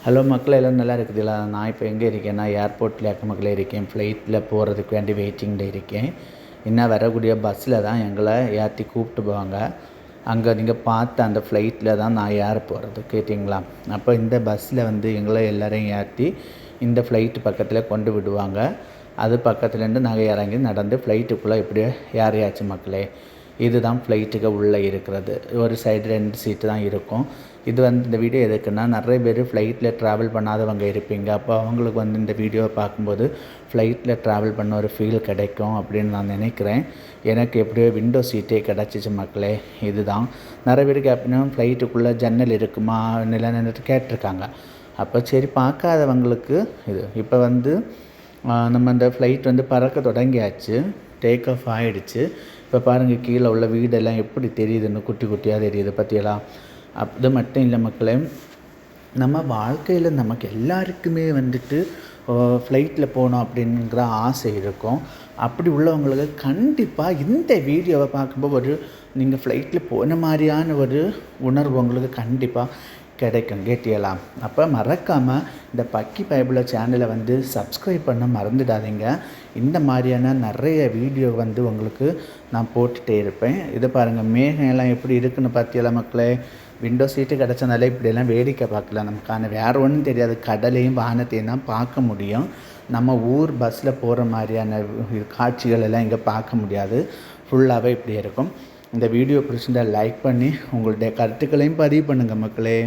Hello மக்களே, எல்லாம் நல்லா இருக்குதுல்ல. நான் இப்போ எங்கே இருக்கேன்னா ஏர்போர்ட்டில் மக்களே இருக்கேன். ஃப்ளைட்டில் போகிறதுக்கு வேண்டி வெயிட்டிங்கில் இருக்கேன். இன்னும் வரக்கூடிய பஸ்ஸில் தான் எங்களை ஏற்றி கூப்பிட்டு போவாங்க. அங்கே நீங்கள் பார்த்த அந்த ஃப்ளைட்டில் தான் நான் ஏற போகிறது, கேட்டிங்களா? அப்போ இந்த பஸ்ஸில் எங்களை எல்லோரையும் ஏற்றி இந்த ஃப்ளைட்டு பக்கத்தில் கொண்டு விடுவாங்க. அது பக்கத்துலேருந்து நாங்கள் இறங்கி நடந்து ஃப்ளைட்டுக்குள்ளே எப்படியோ ஏறியாச்சு மக்களே. இதுதான் ஃப்ளைட்டுக்கு உள்ளே இருக்கிறது. ஒரு சைடு 2 சீட்டு தான் இருக்கும். இது இந்த வீடியோ எதுக்குன்னா, நிறைய பேர் ஃப்ளைட்டில் ட்ராவல் பண்ணாதவங்க இருப்பீங்க. அப்போ அவங்களுக்கு இந்த வீடியோவை பார்க்கும்போது ஃப்ளைட்டில் ட்ராவல் பண்ண ஒரு ஃபீல் கிடைக்கும் அப்படின்னு நான் நினைக்கிறேன். எனக்கு எப்படியோ விண்டோ சீட்டே கிடச்சிச்சு மக்களே. இதுதான் நிறைய பேர் கேட்பீங்கன்னா, ஃப்ளைட்டுக்குள்ளே ஜன்னல் இருக்குமா நின்றுட்டு கேட்டிருக்காங்க. அப்போ சரி, பார்க்காதவங்களுக்கு இது. இப்போ நம்ம இந்த ஃப்ளைட் பறக்க தொடங்கியாச்சு. டேக் ஆஃப் ஆகிடுச்சு. இப்போ பாருங்கள், கீழே உள்ள வீடெல்லாம் எப்படி தெரியுதுன்னு, குட்டி குட்டியாக தெரியுது பற்றியெல்லாம். அது மட்டும் இல்லை மக்களே, நம்ம வாழ்க்கையில் நமக்கு எல்லாருக்குமே ஃப்ளைட்டில் போகணும் அப்படிங்கிற ஆசை இருக்கும். அப்படி உள்ளவங்களுக்கு கண்டிப்பாக இந்த வீடியோவை பார்க்கும்போது நீங்கள் ஃப்ளைட்டில் போன மாதிரியான ஒரு உணர்வு உங்களுக்கு கண்டிப்பாக கிடைக்கும், கேட்டியலாம். அப்போ மறக்காமல் இந்த பக்கி பைபிள் சேனலை சப்ஸ்கிரைப் பண்ண மறந்துடாதீங்க. இந்த மாதிரியான நிறைய வீடியோ உங்களுக்கு நான் போட்டுகிட்டே இருப்பேன். இதை பாருங்கள், மேகம் எல்லாம் எப்படி இருக்குன்னு பார்த்தியெல்லாம் மக்களே. விண்டோ சீட்டு கிடச்சனால இப்படியெல்லாம் வேடிக்கை பார்க்கலாம். நமக்கான வேறு ஒன்றும் தெரியாது, கடலையும் வானத்தையும் தான் பார்க்க முடியும். நம்ம ஊர் பஸ்ஸில் போகிற மாதிரியான காட்சிகள் எல்லாம் இங்கே பார்க்க முடியாது. ஃபுல்லாகவே இப்படி இருக்கும். இந்த வீடியோ பிடிச்சிருந்தால் லைக் பண்ணி உங்களுடைய கருத்துக்களையும் பதிவு பண்ணுங்கள் மக்களே.